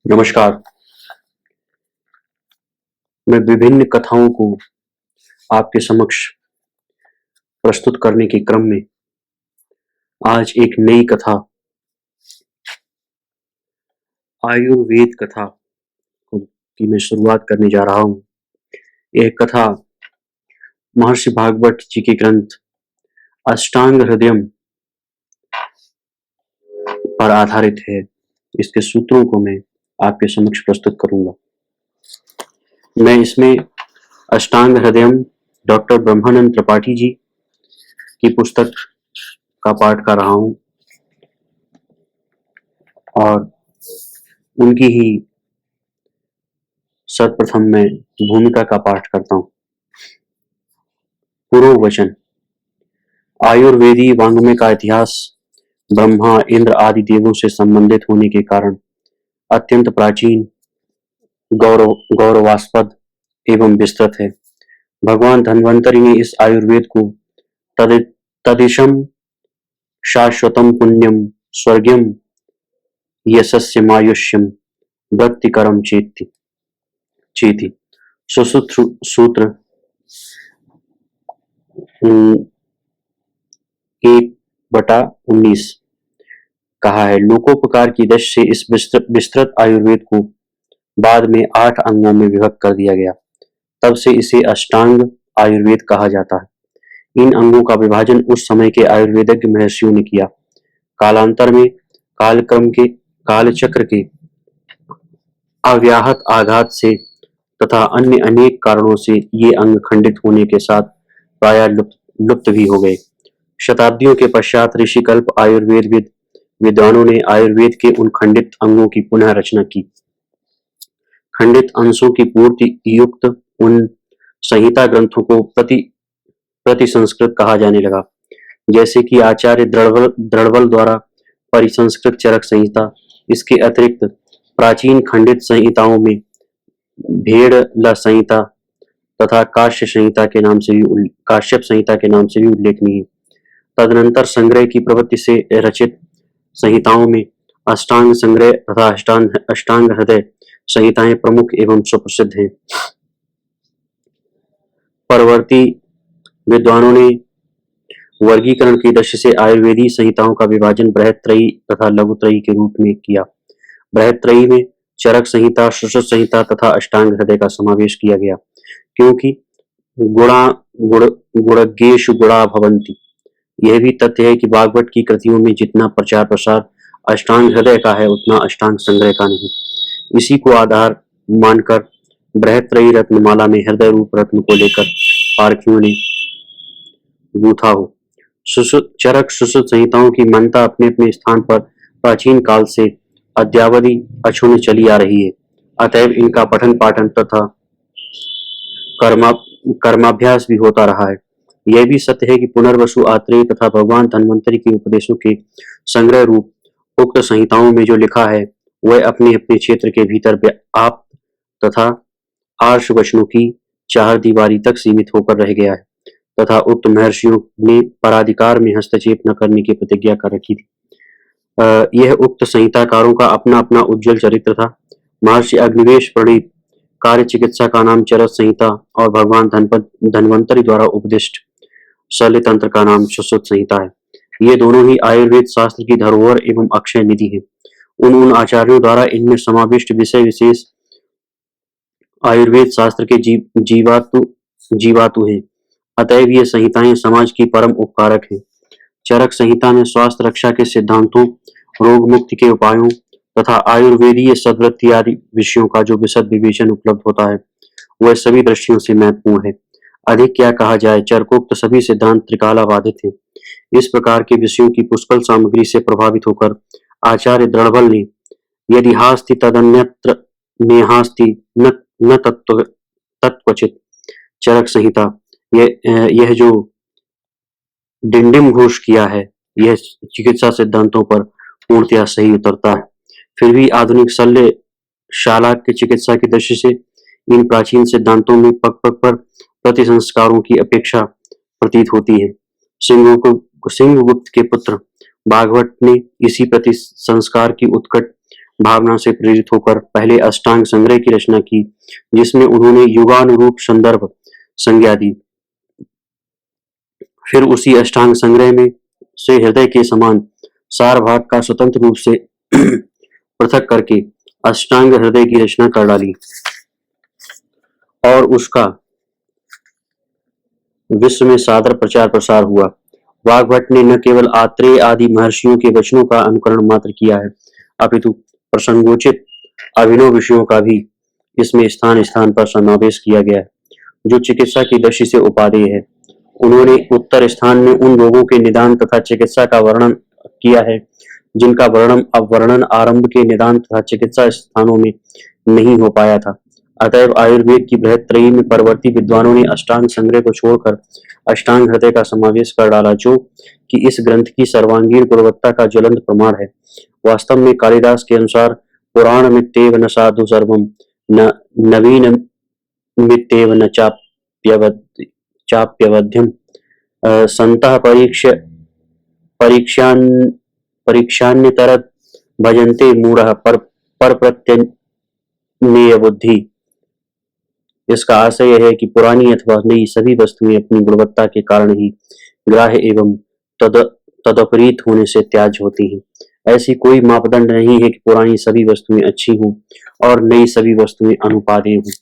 नमस्कार। मैं विभिन्न कथाओं को आपके समक्ष प्रस्तुत करने के क्रम में आज एक नई कथा, आयुर्वेद कथा की मैं शुरुआत करने जा रहा हूँ। यह कथा महर्षि भागवत जी के ग्रंथ अष्टांग हृदयम पर आधारित है। इसके सूत्रों को मैं आपके समक्ष प्रस्तुत करूंगा। मैं इसमें अष्टांग हृदयम डॉक्टर ब्रह्मानंद त्रिपाठी जी की पुस्तक का पाठ कर रहा हूँ और उनकी ही सर्वप्रथम मैं भूमिका का पाठ करता हूँ। पुरोवचन। आयुर्वेदी वाङ्मय का इतिहास ब्रह्मा, इंद्र आदि देवों से संबंधित होने के कारण अत्यंत प्राचीन, गौरवास्पद एवं विस्तृत है। भगवान धन्वंतरि ने इस आयुर्वेद को तदिशम शाश्वतम पुण्यम स्वर्गीयम यशस्यमायुष्यम वृत्तिकरम चेति सूत्र 1/19 कहा है। लोकोपकार की दृष्टि से इस विस्तृत आयुर्वेद को बाद में 8 अंगों में विभक्त कर दिया गया। तब से इसे अष्टांग आयुर्वेद कहा जाता है। इन अंगों का विभाजन उस समय के आयुर्वेदज्ञ महर्षियों ने किया। कालांतर में कालचक्र के अव्याहत आघात से तथा अन्य अनेक कारणों से ये अंग खंडित होने के साथ प्रायः लुप्त भी हो गए। शताब्दियों के पश्चात ऋषिकल्प आयुर्वेद विद्वानों ने आयुर्वेद के उन खंडित अंगों की पुनः रचना की। खंडित अंशों की पूर्ति युक्त उन संहिता ग्रंथों को प्रति संस्कृत कहा जाने लगा, जैसे कि आचार्य द्रढ़वल द्वारा परिसंस्कृत चरक संहिता। इसके अतिरिक्त प्राचीन खंडित संहिताओं में भेड़ संहिता तथा काश्यप संहिता के नाम से भी उल्लेखनीय है। तदनंतर संग्रह की प्रवृत्ति से रचित संहिताओं में अष्टांग संग्रह तथा अष्टांग हृदय संहिताएं प्रमुख एवं सुप्रसिद्ध हैं। परवर्ती विद्वानों ने वर्गीकरण की दृष्टि से आयुर्वेदी संहिताओं का विभाजन बृहत्त्रयी तथा लघुत्रयी के रूप में किया। बृहत्त्रयी में चरक संहिता, सुश्रुत संहिता तथा अष्टांग हृदय का समावेश किया गया, क्योंकि गुणज्ञेषु गुणा भवन्ति। यह भी तथ्य है कि भागवत की कृतियों में जितना प्रचार प्रसार अष्टांग हृदय का है, उतना अष्टांग संग्रह का नहीं। इसी को आधार मानकर बृहत्त्रयी रत्नमाला में हृदय रूप रत्न को लेकर पारखियों ने गूथा हो। चरक सुश्रुत संहिताओं की मान्यता अपने अपने स्थान पर प्राचीन काल से अद्यावधि अक्षुण्ण चली आ रही है। अतएव इनका पठन पाठन तथा कर्माभ्यास भी होता रहा है। यह भी सत्य है कि पुनर्वसु, आत्रेय तथा भगवान धन्वंतरि के उपदेशों के संग्रह रूप उक्त संहिताओं में जो लिखा है, वह अपने अपने क्षेत्र के भीतर आप तथा आर्ष वचनों की चार दीवारी तक सीमित होकर रह गया है तथा उक्त महर्षियों ने पराधिकार में हस्तक्षेप न करने की प्रतिज्ञा कर रखी थी। यह उक्त संहिताकारों का अपना अपना उज्जवल चरित्र था। महर्षि अग्निवेश प्रणीत कार्य चिकित्सा का नाम चरक संहिता और भगवान धन्वंतरि द्वारा उपदिष्ट शल्य तंत्र का नाम सुश्रुत संहिता है। ये दोनों ही आयुर्वेद शास्त्र की धरोहर एवं अक्षय निधि है। उन आचार्यों द्वारा इनमें समाविष्ट विषय विशेष आयुर्वेद शास्त्र के जीवातु हैं। अतएव ये संहिताएं समाज की परम उपकारक हैं। चरक संहिता में स्वास्थ्य रक्षा के सिद्धांतों, रोग मुक्ति के उपायों तथा आयुर्वेदीय सद्वृत्ति आदि विषयों का जो विशद विवेचन उपलब्ध होता है, वह सभी दृष्टियों से महत्वपूर्ण है। अधिक क्या कहा जाए, चरकोक्त सभी सिद्धांत त्रिकालाबाधित हैं। इस प्रकार के विषयों की पुष्कल सामग्री से प्रभावित होकर आचार्य द्रढ़वल ने यदि हास्ति तदन्यत्र नेहास्ति न तत्क्वचित चरक संहिता यह जो डिंडिम घोष किया है, यह चिकित्सा सिद्धांतों पर पूर्णतया सही उतरता है। फिर भी आधुनिक शल्य शालाक्य चिकित्सा की दृष्टि से इन प्राचीन सिद्धांतों में पग पग पर प्रतिसंस्कारों की अपेक्षा प्रतीत होती है। सिंहगुप्त के पुत्र भागवत ने इसी प्रतिसंस्कार की उत्कट भावना से प्रेरित होकर पहले अष्टांग संग्रह की रचना की, जिसमें उन्होंने युगानुरूप संदर्भ संज्ञा दी। फिर उसी अष्टांग संग्रह में से हृदय के समान सार भाग का स्वतंत्र रूप से पृथक करके अष्टांग हृदय की रचना कर डाली और उसका विश्व में सादर प्रचार प्रसार हुआ। वाग्भट ने न केवल आत्रेय आदि महर्षियों के वचनों का अनुकरण मात्र किया है, अपितु प्रसंगोचित अभिनव विषयों का भी इसमें स्थान स्थान पर समावेश किया गया है, जो चिकित्सा की दृष्टि से उपादेय है। उन्होंने उत्तर स्थान में उन रोगों के निदान तथा चिकित्सा का वर्णन किया है, जिनका वर्णन आरंभ के निदान तथा चिकित्सा स्थानों में नहीं हो पाया था। अतएव आयुर्वेद की बृहत त्रयी में परवर्ती विद्वानों ने अष्टांग संग्रह को छोड़कर अष्टांग हृदय का समावेश कर डाला, जो कि इस ग्रंथ की सर्वांगीण गुणवत्ता का ज्वलंत प्रमाण है। वास्तव में कालिदास के अनुसार पुराण मित्येव न साधु सर्वम न नवीन मित्येव न चाप्यवध्यम संतः परीक्षान्यतरत् भजन्ते मूढ़ः पर प्रत्यन्येय बुद्धि। इसका आशय यह है कि पुरानी अथवा नई सभी वस्तुएं अपनी गुणवत्ता के कारण ही ग्राह्य एवं तदपरीत होने से त्याज्य होती हैं। ऐसी कोई मापदंड नहीं है कि पुरानी सभी वस्तुएं अच्छी हों और नई सभी वस्तुएं अनुपादेय हों।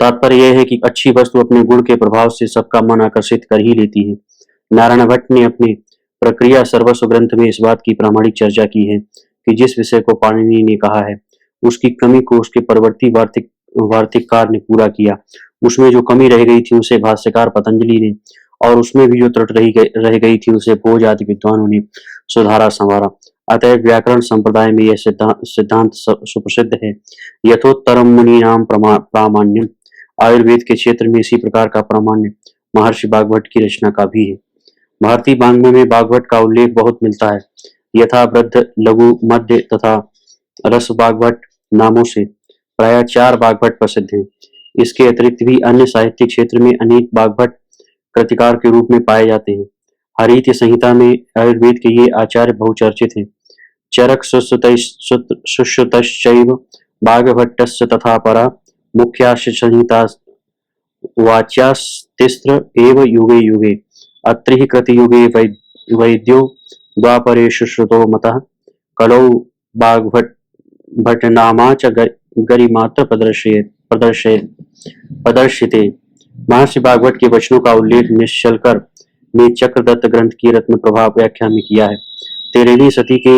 तात्पर्य यह है कि अच्छी वस्तु अपने गुण के प्रभाव से सबका मन आकर्षित कर ही लेती है। नारायण भट्ट ने अपने प्रक्रिया सर्वस्व ग्रंथ में इस बात की प्रामाणिक चर्चा की है कि जिस विषय को पाणिनि ने कहा है, उसकी कमी को उसके परवर्ती वार्तिककार ने पूरा किया। उसमें जो कमी रह गई थी उसे भाष्यकार पतंजलि ने, और उसमें भी जो त्रुटि रह गई थी उसे भोज आदि विद्वानों ने सुधारा संवारा। अतएव व्याकरण संप्रदाय में यह सिद्धांत सुप्रसिद्ध है, यथोत्तरम मुनीनाम प्रामाण्यम। आयुर्वेद के क्षेत्र में इसी प्रकार का प्रामाण्य महर्षि वाग्भट की रचना का भी है। भारतीय वाङ्मय में वाग्भट का उल्लेख बहुत मिलता है। यथा वृद्ध, लघु, मध्य तथा रस वाग्भट नामों से प्रायः 4 वाग्भट प्रसिद्ध हैं। इसके अतिरिक्त भी अन्य साहित्य क्षेत्र में अनेक वाग्भट कृतिकार के रूप में पाए जाते हैं। हरित संहिता में आयुर्वेद के ये आचार्य बहुचर्चित हैं। चरक सुश्रुतश्चैव वाग्भट्टस्य तथा परा मुख्यास्य संहिता वाच्यास्तिस्र एव युगे युगे अत्रिः कृतयुगे वैद्यो द्वापरे शुश्रुतो मतः कलौ वाग्भटनामा च गरिमात्र प्रदर्शिते। महर्षि वाग्भट के वचनों का उल्लेख निश्चलकर ने चक्रदत्त ग्रंथ की रत्न प्रभा व्याख्या में किया है। 13वीं सदी के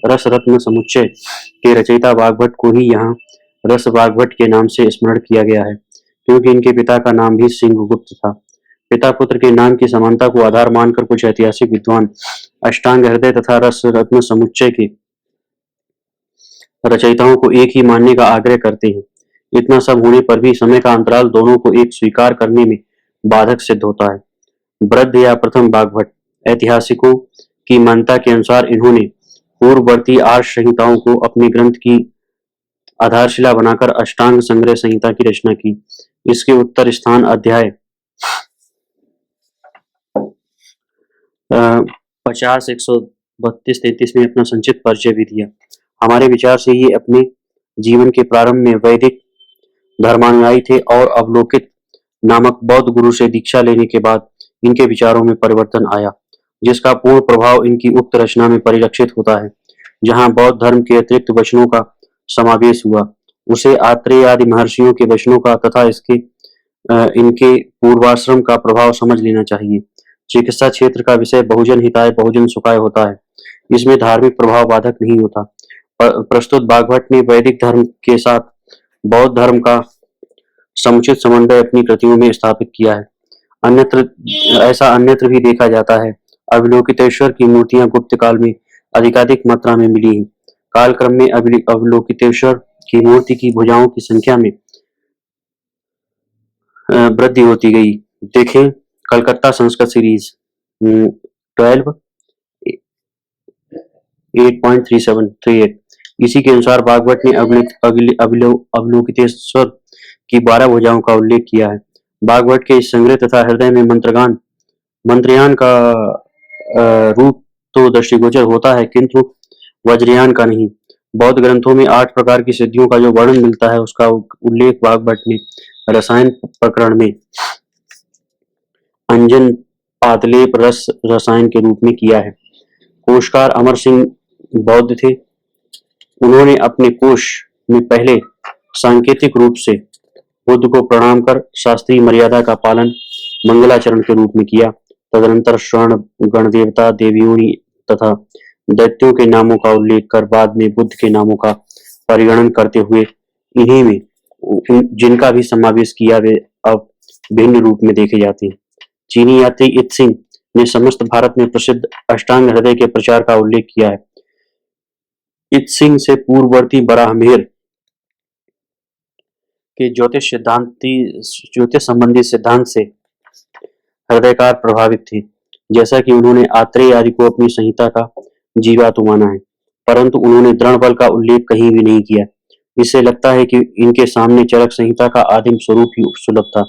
रस रत्न समुच्चय के रचयिता वाग्भट को ही यहाँ रस वाग्भट के नाम से स्मरण किया गया है, क्योंकि इनके पिता का नाम भी सिंहगुप्त था। पिता पुत्र के नाम की समानता को आधार मानकर कुछ ऐतिहासिक विद्वान अष्टांग हृदय तथा रस रत्न समुच्चय के रचयिताओं को एक ही मानने का आग्रह करते हैं। इतना सब होने पर भी समय का अंतराल दोनों को एक स्वीकार करने में बाधक सिद्ध होता है। वृद्ध या प्रथम वाग्भट ऐतिहासिकों की मान्यता के अनुसार इन्होंने पूर्ववर्ती 8 संहिताओं को अपने ग्रंथ की आधारशिला बनाकर अष्टांग संग्रह संहिता की रचना की। इसके उत्तर स्थान अध्याय 50, 132, 33 में अपना संक्षिप्त परिचय भी दिया। हमारे विचार से ये अपने जीवन के प्रारंभ में वैदिक धर्मानुयायी थे और अवलोकित नामक बौद्ध गुरु से दीक्षा लेने के बाद इनके विचारों में परिवर्तन आया, जिसका पूर्ण प्रभाव इनकी उक्त रचना में परिलक्षित होता है। जहां बौद्ध धर्म के अतिरिक्त वचनों का समावेश हुआ, उसे आत्रेय आदि महर्षियों के वचनों का तथा इनके पूर्वाश्रम का प्रभाव समझ लेना चाहिए। चिकित्सा क्षेत्र का विषय बहुजन हिताय बहुजन सुखाय होता है। इसमें धार्मिक प्रभाव बाधक नहीं होता। प्रस्तुत वाग्भट ने वैदिक धर्म के साथ बौद्ध धर्म का समुचित समन्वय अपनी कृतियों में स्थापित किया है। अन्यत्र भी देखा जाता है। अवलोकितेश्वर की मूर्तियां गुप्त काल में अधिकाधिक मात्रा में मिली हैं। कालक्रम में अवलोकितेश्वर की मूर्ति की भुजाओं की संख्या में वृद्धि होती गई। देखें कलकत्ता संस्कृत सीरीज 12 8.3738। इसी के अनुसार वाग्भट ने अवलोकितेश्वर की 12 भुजाओं का उल्लेख किया है। वाग्भट के इस संग्रह तथा हृदय में मंत्रयान का रूप तो दृष्टिगोचर होता है, किंतु वज्रयान का नहीं। बौद्ध ग्रंथों में 8 प्रकार की सिद्धियों का जो वर्णन मिलता है उसका उल्लेख वाग्भट ने रसायन प्रकरण में अंजन पादलेप रस रसायन के रूप में किया है। कोशकार अमर सिंह बौद्ध थे। उन्होंने अपने कोश में पहले सांकेतिक रूप से बुद्ध को प्रणाम कर शास्त्रीय मर्यादा का पालन मंगलाचरण के रूप में किया। तदनंतर स्वर्ण गणदेवता देवियों तथा दैत्यों के नामों का उल्लेख कर बाद में बुद्ध के नामों का परिगणन करते हुए इन्हीं में जिनका भी समावेश किया वे अब भिन्न रूप में देखे जाते हैं। चीनी यात्री इत्सिंग ने समस्त भारत में प्रसिद्ध अष्टांग हृदय के प्रचार का उल्लेख किया है। इत्सिंग से पूर्ववर्ती बराहमिहिर के ज्योतिष संबंधी सिद्धांत से हृदयकार प्रभावित थे। जैसा कि उन्होंने आत्रेय आदि को अपनी संहिता का जीवातु माना है, परंतु उन्होंने दृढ़ बल का उल्लेख कहीं भी नहीं किया। इससे लगता है कि इनके सामने चरक संहिता का आदिम स्वरूप ही सुलभ था,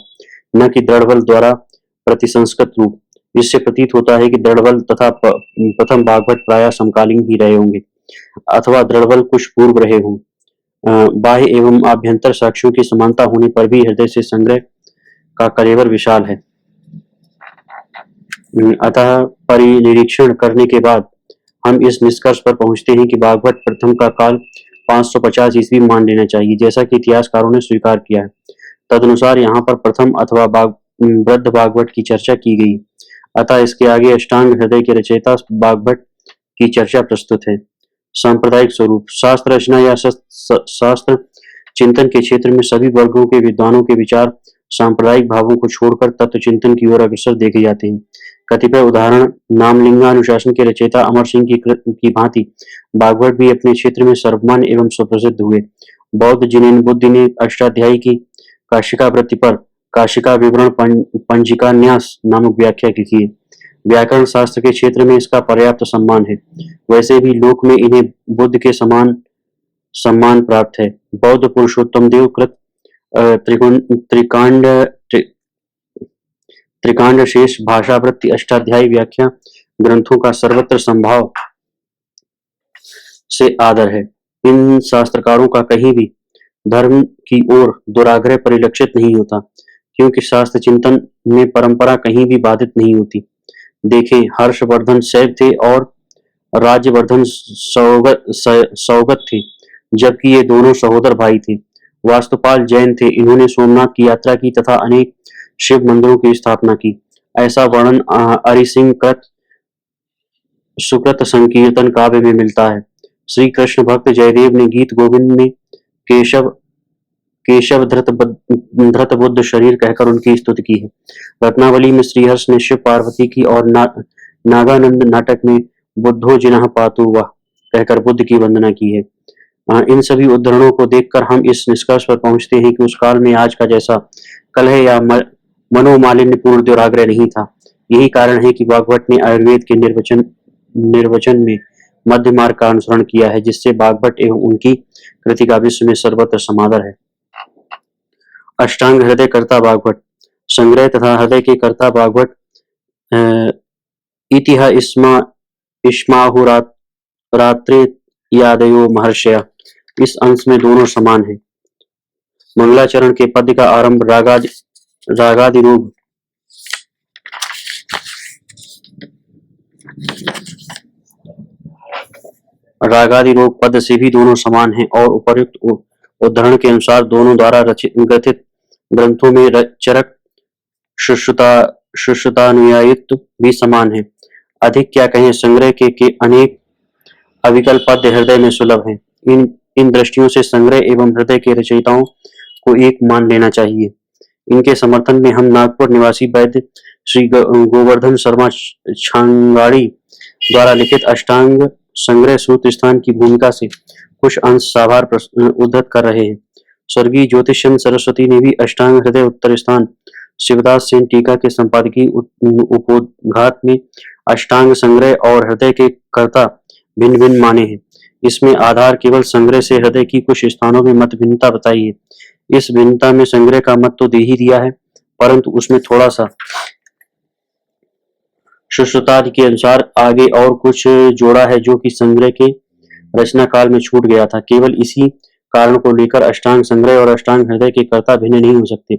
न कि दृढ़ बल द्वारा प्रतिसंस्कृत रूप। इससे प्रतीत होता है कि दृढ़ बल तथा प्रथम वाग्भट प्रायः समकालीन ही रहे होंगे, अथवा दृढ़ बल कुछ पूर्व रहे हों। बाह्य एवं आभ्यंतर साक्ष्यों की समानता होने पर भी हृदय से संग्रह का कलेवर विशाल है। अतः परिनिरीक्षण करने के बाद हम इस निष्कर्ष पर पहुंचते हैं कि वाग्भट प्रथम का काल 550 ईस्वी मान लेना चाहिए, जैसा कि इतिहासकारों ने स्वीकार किया है। तदनुसार यहाँ पर प्रथम अथवा वृद्ध वाग्भट की चर्चा की गई। अतः इसके आगे अष्टांग हृदय के रचयिता वाग्भट की चर्चा प्रस्तुत है। सांप्रदायिक स्वरूप शास्त्र रचना या शास्त्र चिंतन के क्षेत्र में सभी वर्गों के विद्वानों के विचार सांप्रदायिक भावों को छोड़कर तत्व चिंतन की ओर अग्रसर देखे जाते हैं। कतिपय उदाहरण नामलिंगानुशासन के रचयिता अमर सिंह की भांति वाग्भट भी अपने क्षेत्र में सर्वमान्य एवं सुप्रसिद्ध हुए। बौद्ध जिनेन बुद्ध ने अष्टाध्यायी की काशिका वृत्ति पर काशिका विवरण पंजिका न्यास नामक व्याख्या लिखी है। व्याकरण शास्त्र के क्षेत्र में इसका पर्याप्त सम्मान है। वैसे भी लोक में इन्हें बुद्ध के समान सम्मान प्राप्त है। बौद्ध पुरुषोत्तम देव कृत त्रिकांड शेष भाषावृत्ति अष्टाध्यायी व्याख्या ग्रंथों का सर्वत्र संभाव से आदर है। इन शास्त्रकारों का कहीं भी धर्म की ओर दुराग्रह परिलक्षित नहीं होता, क्योंकि शास्त्र चिंतन में परंपरा कहीं भी बाधित नहीं होती। देखें, हर्षवर्धन शैव थे और राज्यवर्धन सौगत थे, जबकि ये दोनों सहोदर भाई थे। वास्तुपाल जैन थे। इन्होंने सोमनाथ की यात्रा की तथा अनेक शिव मंदिरों की स्थापना की। ऐसा वर्णन अरिसिंह कृत सुकृत संकीर्तन काव्य में मिलता है। श्री कृष्ण भक्त जयदेव ने गीत गोविंद में केशव धृत बुद्ध शरीर कहकर उनकी स्तुति की है। रत्नावली में श्रीहर्ष ने शिव पार्वती की और नागानंद नाटक में बुद्धो जिनः पातु वह कहकर बुद्ध की वंदना की है। इन सभी उद्धरणों को देखकर हम इस निष्कर्ष पर पहुंचते हैं कि उस काल में आज का जैसा कलह या मनोमालिन्य पूर्ण दुराग्रह नहीं था। यही कारण है कि वाग्भट ने आयुर्वेद के निर्वचन में मध्य मार्ग का अनुसरण किया है, जिससे वाग्भट एवं उनकी कृति का विश्व में सर्वत्र समादर है। अष्टांग हृदय कर्ता वाग्भट संग्रह तथा हृदय के कर्ता वाग्भट इतिहा इस्माहुरात्रे यादयो महर्षया इस अंश में दोनों समान हैं। मंगलाचरण के पद का आरंभ रागादिरोग पद से भी दोनों समान हैं और उपर्युक्त उद्धरण के अनुसार दोनों द्वारा ग्रथित ग्रंथों में चरक शुश्रुतानुयायित्व भी समान है। अधिक क्या कहें, संग्रह के अनेक अविकल पद्य हृदय में सुलभ हैं। इन दृष्टियों से संग्रह एवं हृदय के रचयिताओं को एक मान लेना चाहिए। इनके समर्थन में हम नागपुर निवासी वैद्य श्री गोवर्धन शर्मा छांगाड़ी द्वारा लिखित अष्टांग संग्रह सूत्र स्थान की भूमिका से कुछ अंश साभार उद्धत कर रहे हैं। स्वर्गीय ज्योतिषचंद्र सरस्वती ने भी अष्टांग हृदय उत्तर स्थान शिवदास सेन टीका के संपादकीय उपोद्घात में अष्टांग संग्रह और हृदय के कर्ता भिन्न भिन्न माने हैं। इसमें आधार केवल संग्रह से हृदय की कुछ स्थानों में मत भिन्नता बताई है। इस भिन्नता में संग्रह का मत तो दे ही दिया है, परंतु उसमें थोड़ा सा सुश्रुतादि के अनुसार आगे और कुछ जोड़ा है, जो कि संग्रह के रचना काल में छूट गया था। केवल इसी कारण को लेकर अष्टांग संग्रह और अष्टांग हृदय के कर्ता भिन्न नहीं हो सकते।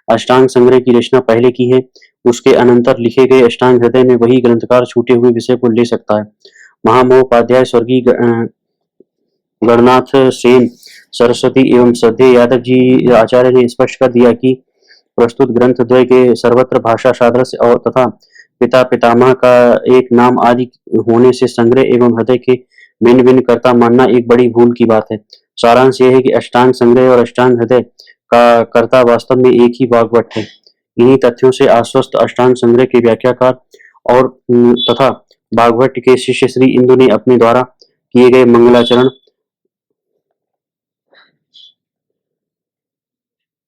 अष्टांग संग्रह की रचना पहले की है, उसके अनंतर लिखे गए अष्टांग हृदय में वही ग्रंथकार छूटे हुए विषय को ले सकता है। महामहोपाध्याय स्वर्गीय गणनाथ सेन सरस्वती एवं श्रद्धेय यादव जी आचार्य ने स्पष्ट कर दिया कि प्रस्तुत ग्रंथ द्वय के सर्वत्र भाषा सादृश्य और तथा पिता पितामह का एक नाम आदि होने से संग्रह एवं हृदय के भिन्न भिन्न कर्ता मानना एक बड़ी भूल की बात है। सारांश यह है कि अष्टांग संग्रह और अष्टांग हृदय का कर्ता वास्तव में एक ही भागवत है। इन्हीं तथ्यों से आश्वस्त अष्टांग संग्रह के व्याख्याकार और तथा भागवत के शिष्य श्री इंदु ने अपने द्वारा किए गए मंगलाचरण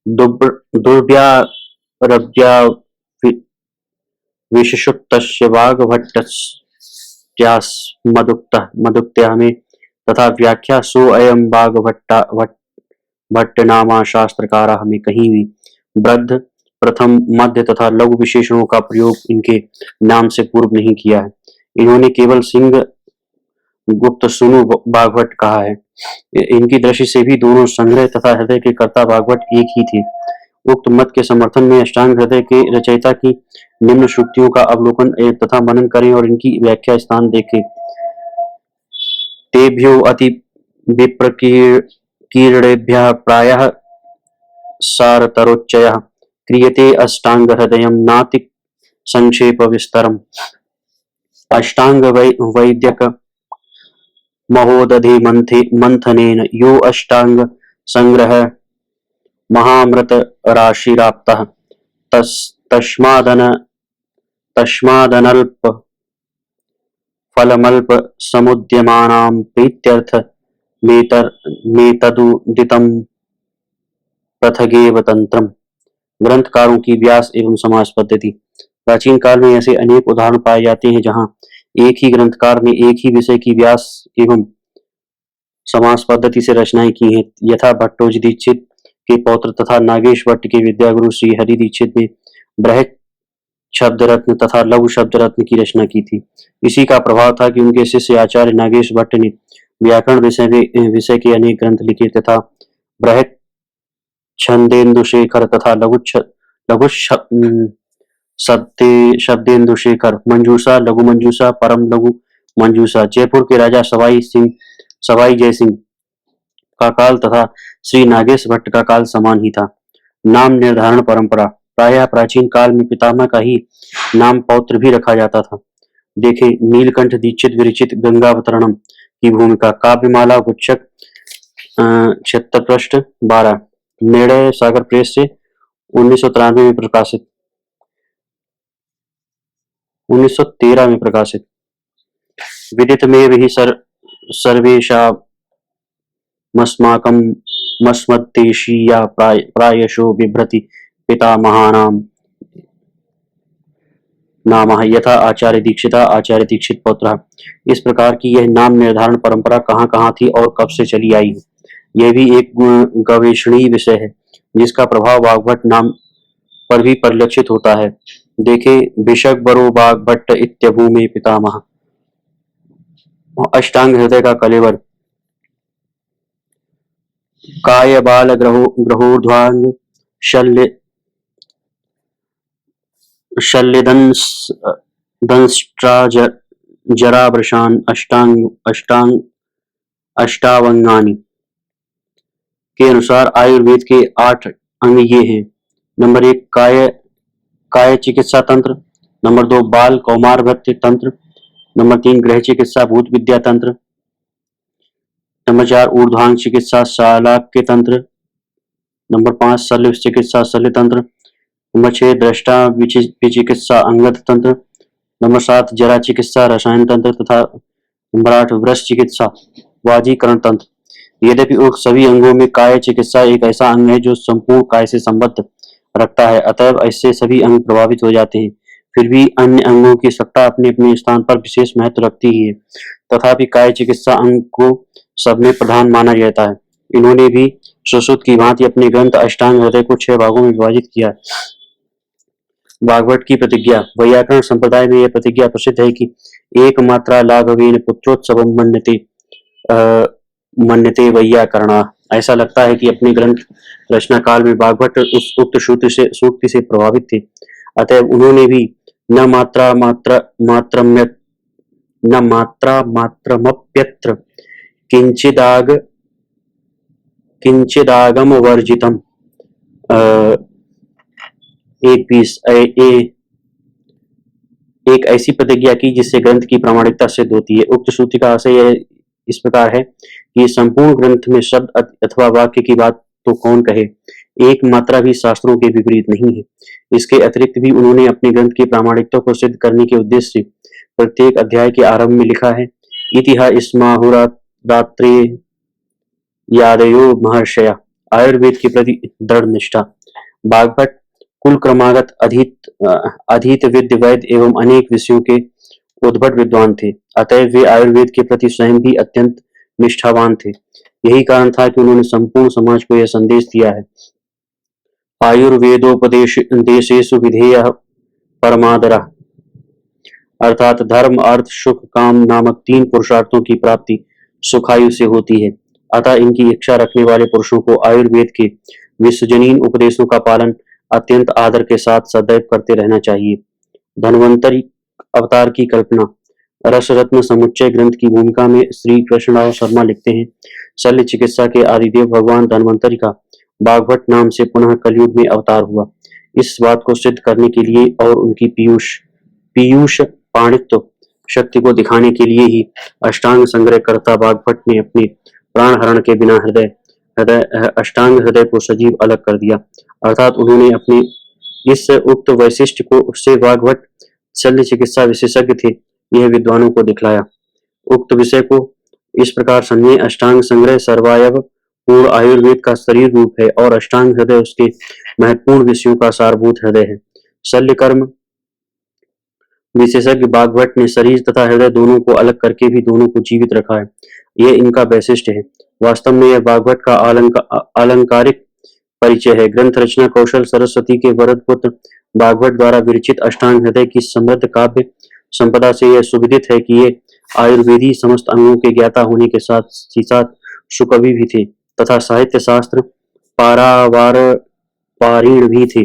दुर्व्यारभ्याविशुष्टस्य वाग्भट्टस्यास्मदुक्तया में तथा व्याख्या सोऽयं भट्टनामा शास्त्रकारः में कहीं भी वृद्ध, प्रथम, मध्य तथा लघु विशेषणों का प्रयोग इनके नाम से पूर्व नहीं किया है। इन्होंने केवल सिंह गुप्त सुनु भागवत कहा है। इनकी दृष्टि से भी दोनों संग्रह तथा हृदय के कर्ता भागवत एक ही थे। उक्त मत के समर्थन में अष्टांग हृदय के रचयिता की निम्न सूक्तियों का अवलोकन तथा मनन करें और इनकी व्याख्या स्थान देखें। तेभ्यो अति विप्रकीर्णेभ्यः प्रायः सारतरोच्चयः क्रियते अष्टांग हृदयं नाति संक्षेप विस्तरम्। अष्टांग वैद्यक महोदधि मंथनेन यो अष्टांग संग्रह महामृत राशिराप्तः तस्मादनल्प फलमल्प समुद्यमानां प्रीत्यर्थ मेतदुदितं पृथगेव तंत्रम्। ग्रंथकारों की व्यास एवं समास पद्धति। प्राचीन काल में ऐसे अनेक उदाहरण पाए जाते हैं जहां एक ही ग्रंथकार ने एक ही विषय की व्यास एवं समास पद्धति से रचनाएं की हैं। यथा भट्टोजी दीक्षित के पौत्र तथा नागेश भट्ट के विद्यागुरु श्री हरि दीक्षित ने बृहत शब्द रत्न तथा लघु शब्द रत्न की रचना की थी। इसी का प्रभाव था कि उनके शिष्य आचार्य नागेश भट्ट ने व्याकरण विषय के अनेक ग्रंथ लिखे तथा बृहत छंदेन्दुशेखर तथा लघु शब्देन्दुशेखर, मंजूषा, लघु मंजूषा, परम लघु मंजूषा। जयपुर के राजा सवाई जय सिंह का काल तथा श्री नागेश भट्ट का काल समान ही था। नाम निर्धारण परंपरा। प्रायः प्राचीन काल में पितामह का ही नाम पौत्र भी रखा जाता था। देखें नीलकंठ दीक्षित विरचित गंगावतरणम की भूमिका। काव्यमाला गुच्छक 76 पृष्ठ 12 निर्णय सागर प्रेस से 1993 में प्रकाशित 1913 में प्रकाशित। विदित में भी सर्वेषामस्माकं मस्मद्देशीया प्रायशो बिभ्रति पितामहानां नामः यथा आचार्य दीक्षित पौत्रः। इस प्रकार की यह नाम निर्धारण परंपरा कहाँ थी और कब से चली आई है, यह भी एक गवेषणीय विषय है जिसका प्रभाव वाग्भट नाम पर भी परिलक्षित होता है। देखे भिषक बरो वाग्भट्ट इत्यभूमे पितामह। अष्टांग हृदय का कलेवर। काय बाल ग्रहोर्ध्वांग शल्यदंष्ट्रा जरावृषान अष्टावंगानि के अनुसार आयुर्वेद के 8 अंग ये हैं। नंबर 1 काय चिकित्सा तंत्र। नंबर 2 बाल कौमार भृत्य तंत्र। नंबर 3 गृह चिकित्सा भूत विद्या तंत्र। नंबर 4 ऊर्ध्वांग चिकित्सा शालाक्य तंत्र। नंबर 5 शल्य चिकित्सा शल्य तंत्र। नंबर 6 दृष्टा विचिकित्सा अंगद तंत्र। नंबर 7 जरा चिकित्सा रसायन तंत्र तथा नंबर 8 वृष चिकित्सा वाजीकरण तंत्र। यद्यपि उक्त सभी अंगों में काय चिकित्सा एक ऐसा अंग है जो संपूर्ण काय से संबद्ध रखता है, अतएव इससे सभी अंग प्रभावित हो जाते हैं। फिर भी अन्य अंगों की सत्ता अपने अपने स्थान पर विशेष महत्व रखती ही है। तथापि काय चिकित्सा अंग को सब में प्रधान माना जाता है। इन्होंने भी सुश्रुत की भांति अपने ग्रंथ अष्टांग हृदय को 6 भागों में विभाजित किया। भागवत की प्रतिज्ञा। वैयाकरण संप्रदाय में यह प्रतिज्ञा प्रसिद्ध है कि एक मात्रा लाघवेन पुत्रोत्सवम मन्यते। मन्यते वैयाकरणा। ऐसा लगता है कि अपने ग्रंथ रचना काल में बागभट्ट उस उक्त सूक्ति से प्रभावित थे, अतएव उन्होंने भी न मात्रा मात्र मात्रम्य न मात्रा मात्रमप्यत्र किंचिदाग किंचिदागम वर्जितम एक पीस एक ऐसी प्रतिज्ञा की जिससे ग्रंथ की प्रामाणिकता सिद्ध होती है। उक्त सूत्र का आशय यह इस प्रकार है कि संपूर्ण ग्रंथ में शब्द अथवा वाक्य की बात तो कौन कहे, एक मात्रा भी शास्त्रों के विपरीत नहीं है। इसके अतिरिक्त भी उन्होंने अपने ग्रंथ की प्रामाणिकता को सिद्ध करने के उद्देश्य से प्रत्येक अध्याय के आरंभ में लिखा है, इतिहा इस्माहुरात्रे यादयो महर्षया। आयुर्वेद के प्रति दृढ़ निष्ठा। बागभट्ट कुल क्रमागत अधीत विद्य वैद्य एवं अनेक विषयों के उद्भट विद्वान थे, अतएव वे आयुर्वेद के प्रति स्वयं भी अत्यंत निष्ठावान थे। यही कारण था कि उन्होंने संपूर्ण समाज को यह संदेश दिया है, आयुर्वेदोपदेशेषु विधेयः परमादरः, अर्थात धर्म अर्थ सुख काम नामक तीन पुरुषार्थों की प्राप्ति सुखायु से होती है। अतः इनकी इच्छा रखने वाले पुरुषों को आयुर्वेद के विश्वजनीन उपदेशों का पालन अत्यंत आदर के साथ सदैव करते रहना चाहिए। धन्वंतरी अवतार की कल्पना। रस रत्न समुच्चय ग्रंथ की भूमिका में श्री कृष्णराव शर्मा लिखते हैं, शल्य चिकित्सा के आदिदेव भगवान धन्वंतरी का बागभट्ट नाम से पुनः कलयुग में अवतार हुआ। इस बात को सिद्ध करने के लिए और उनकी पीयूष पांडित्य शक्ति को दिखाने के लिए ही अष्टांग संग्रह कर्ता बागभट्ट ने अपने प्राण हरण के बिना अष्टांग हृदय को सजीव अलग कर दिया। अर्थात उन्होंने अपने इस उक्त वैशिष्ट को उससे बागभट्ट शल्य चिकित्सा विशेषज्ञ थे यह विद्वानों को दिखलाया। उक्त विषय को इस प्रकार समझे, अष्टांग संग्रह सर्वायव पूर्ण आयुर्वेद का शरीर रूप है और अष्टांग हृदय उसके महत्वपूर्ण विषयों का सारभूत हृदय है। शल्य कर्म विशेषज्ञ बागभट्ट ने शरीर तथा हृदय दोनों को अलग करके भी दोनों को जीवित रखा है, यह इनका वैशिष्ट है। वास्तव में यह बागभट्ट का अलंकारिक परिचय है। ग्रंथ रचना कौशल सरस्वती के वरद पुत्र बागभट्ट द्वारा विरचित अष्टांग हृदय की समृद्ध काव्य संपदा से यह सुविदित है कि ये आयुर्वेदी समस्त अंगों के ज्ञाता होने के साथ सुकवि भी थे तथा साहित्य शास्त्र पारावार पारीण भी थे,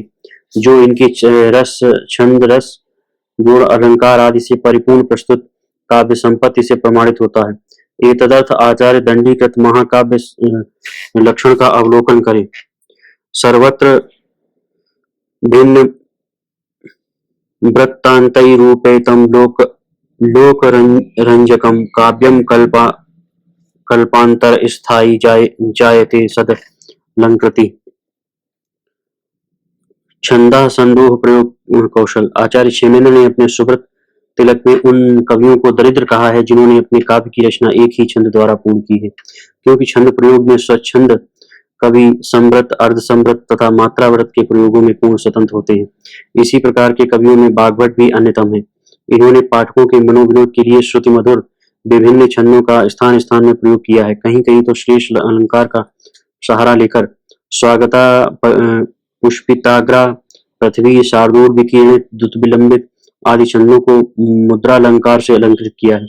जो इनके रस छंद रस गुण अलंकार आदि से परिपूर्ण प्रस्तुत काव्य संपत्ति से प्रमाणित होता है। एतदर्थ आचार्य दंडीकृत महाकाव्य लक्षण का अवलोकन करें। सर्वत्र भिन्न वृत्तान्तैरूपेतं लोकरंजकं काव्यं कल्पांतर स्थायी जायते सदलंकृति। छंदा संदोह प्रयोग कौशल। आचार्य क्षेमेंद्र ने अपने सुब्रत तिलक में उन कवियों को दरिद्र कहा है जिन्होंने अपने काव्य की रचना एक ही छंद द्वारा पूर्ण की है, क्योंकि छंद प्रयोग में स्वच्छंद कवि समृत अर्धसमृत तथा मात्राव्रत के प्रयोगों में पूर्ण स्वतंत्र होते हैं। इसी प्रकार के कवियों में बागभट्ट भी अन्यतम है। इन्होंने पाठकों के मनोविनोद के लिए श्रुति मधुर विभिन्न छंदों का स्थान स्थान में प्रयोग किया है। कहीं कहीं तो श्रेष्ठ अलंकार का सहारा लेकर स्वागता पुष्पिताग्रा पृथ्वी शार्दूल विकीर्णित द्रुत विलंबित आदि छंदों को मुद्रालंकार से अलंकृत किया है।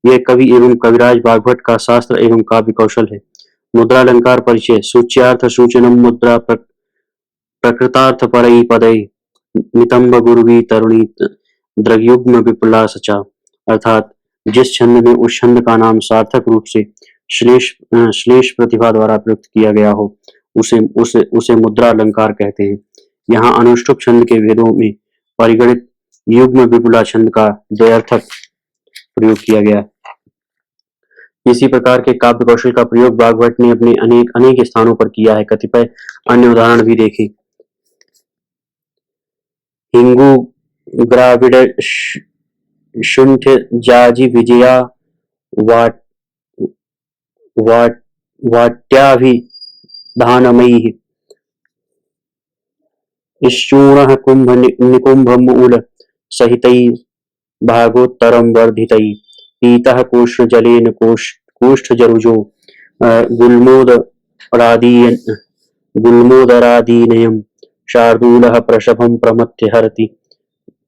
यह कवि एवं कविराज बागभट्ट का शास्त्र एवं काव्य कौशल है। मुद्रालंकार परिचय। सूच्यार्थ सूचनम मुद्रा प्रकृतार्थ परई पदई नितंब गुरुवी तरुणी द्रगयुग्म विपुला सचा। अर्थात जिस छंद में उस छंद का नाम सार्थक रूप से श्लेष प्रतिभा द्वारा प्रयुक्त किया गया हो उसे मुद्रा अलंकार कहते हैं। यहाँ अनुष्टुप छंद के वेदों में परिगणित युग्म विपुला छंद का द्वयार्थक प्रयोग किया गया। इसी प्रकार के काव्य कौशल का प्रयोग बागभट्ट ने अपने अनेक स्थानों पर किया है। कतिपय अन्य उदाहरण भी देखें। हिंगू ग्राविड शुंठ जाजी विजया वाट्याभिधानमयी श्चूर्ण कुंभ निकुंभ मूल सहितई भागोत्तरम वर्धितई पीतः कोष्ण जलेन कोष्ठ जरुजो गुल्मोदरादीनयम् शार्दूलः प्रशभं प्रमथ्य हरति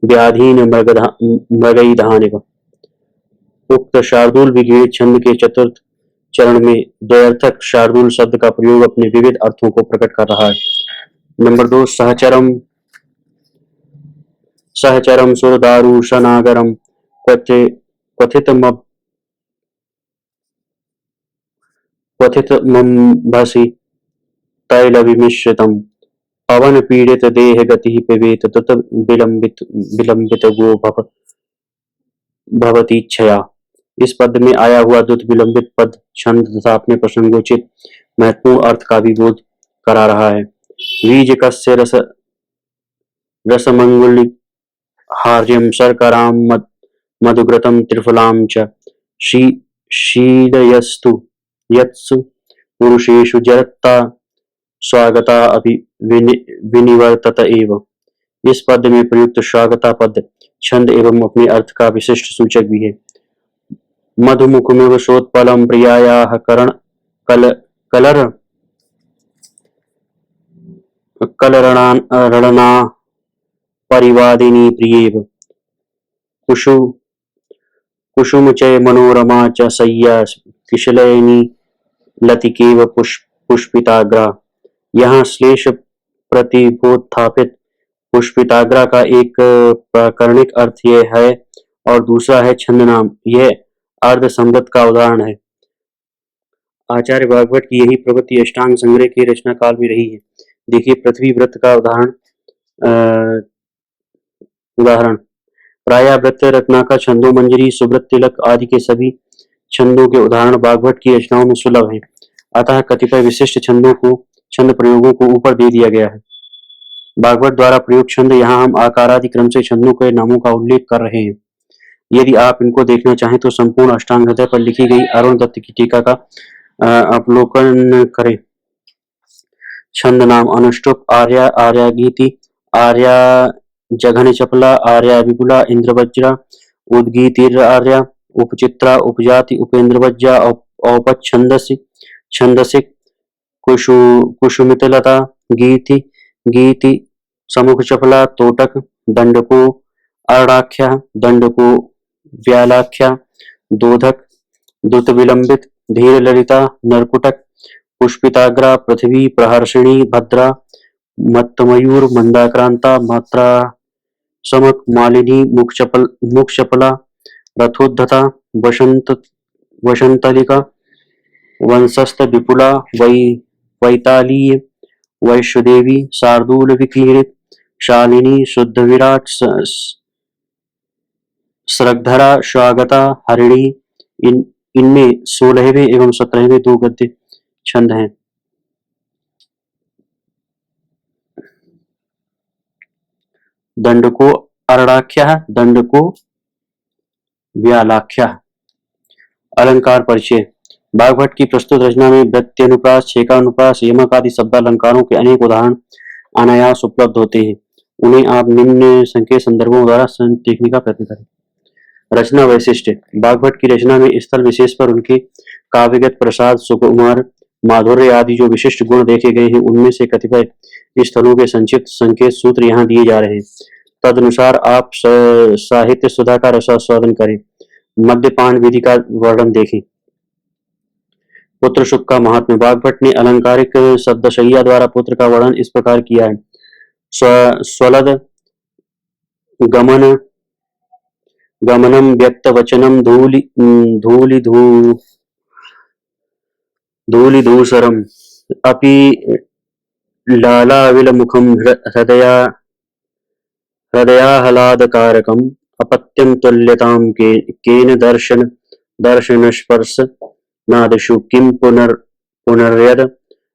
व्याधीन मृगैधानिव। उक्त शार्दूल विगीत छंद के चतुर्थ चरण में द्वयर्थक शार्दूल शब्द का प्रयोग अपने विविध अर्थों को प्रकट कर रहा है। नंबर 2, सहचरम सहचरम सुरदारुशनागरम क्वथित क्वथितमंभसि तैलविमिश्रितम् पवन पीड़ित देह गति पिबेत तत विलंबित गो भवतीच्छया। इस पद में आया हुआ द्रुत विलंबित पद छंद तथा अपने प्रसंगोचित महत्वपूर्ण अर्थ का भी बोध करा रहा है। बीज कस्य रसमंगुली हार्यम शर्करां मधुघृतं त्रिफलां च शीलयस्तु यत्सु पुरुषेषु जरत्ता स्वागता अपि विनिवर्तत एव। इस पद में प्रयुक्त स्वागता पद छंद एवं अपने अर्थ का विशिष्ट सूचक भी है। मधुमुखमिव सोत्पलं प्रियायाः कलर कलरणा परिवादिनी प्रियेव कुसुमचय मनोरमा च सय्या किशलयिनी लतिकेव पुष्पिताग्रा। यहाँ श्लेष प्रतिबोधापित पुष्पिताग्रा का एक प्राकरणिक अर्थ यह है और दूसरा है छंद नाम। यह अर्ध संवृत का उदाहरण है। आचार्य भागवत की यही प्रवृत्ति अष्टांग संग्रह के रचना काल में रही है। देखिए पृथ्वी व्रत का उदाहरण प्राय व्रत रत्नाकर छंदो मंजरी सुव्रत तिलक आदि के सभी छंदों के उदाहरण भागवत की रचनाओं में सुलभ हैं। अतः कतिपय विशिष्ट छंद प्रयोगों को ऊपर दे दिया गया है। भागवत द्वारा प्रयुक्त छंद यहाँ हम आकारादि क्रम से छंदों के नामों का उल्लेख कर रहे हैं। यदि आप इनको देखना चाहें तो संपूर्ण अष्टांग हृदय पर लिखी गई अरुण दत्त की टीका का अवलोकन करें। छंद नाम अनुष्टुप आर्या आर्यागीति आर्या जघन चपला आर्या विपुला इंद्रवज्रा उद्गीतिर आर्या उपचित्रा उपजाति उपेंद्रवज्रा औपछंदसिक कुसुमितलता गीति समुख चपला तोटक दंडको अर्णाख्या दंडको व्यालाख्या दोधक दुत विलंबित धीर ललिता नरकुटक पुष्पिताग्रा पृथ्वी प्रहर्षिणी भद्रा मत्तमयूर मंदाक्रांता मात्रा समक मालिनी मुक्षपला रथोद्धता वसंतलिका वंशस्थ विपुला वैतालीय वैश्वदेवी शार्दूल विकीर्णित शालिनी शुद्ध विराट स्रग्धरा स्वागता हरिणी। इनमें 16वें एवं 17वें दो गद्य छंद हैं। दंड को अर्णाख्या दंड को व्यालाख्या। अलंकार परिचय भागवत की प्रस्तुत रचना में वृत्त्यनुप्रास छेकानुप्रास यमक आदि शब्दालंकारों के अनेक उदाहरण अनायास उपलब्ध होते हैं। उन्हें आप निम्न संकेत संदर्भों द्वारा देखने का प्रयत्न करें। रचना वैशिष्ट्य भागवत की रचना में स्थल विशेष पर उनके काव्यगत प्रसाद सुकुमार माधुर्य आदि जो विशिष्ट गुण देखे गए हैं उनमें से कतिपय स्थलों के संक्षिप्त संकेत सूत्र यहाँ दिए जा रहे हैं। तदनुसार आप साहित्य सुधा का रसास्वादन करें। मद्यपान विधि का वर्णन देखें। पुत्र सुख का महात्म्य भागवत ने अलंकारिक शब्दशैया द्वारा पुत्र का वर्णन इस प्रकार किया है। स्वलद गमनम व्यक्त वचनम धूलि धूसरम अपि लालाविल मुखम हृदयाहलादकारकम अपत्यम तुल्यताम केन दर्शन स्पर्श नादिषु किम पुनर्यद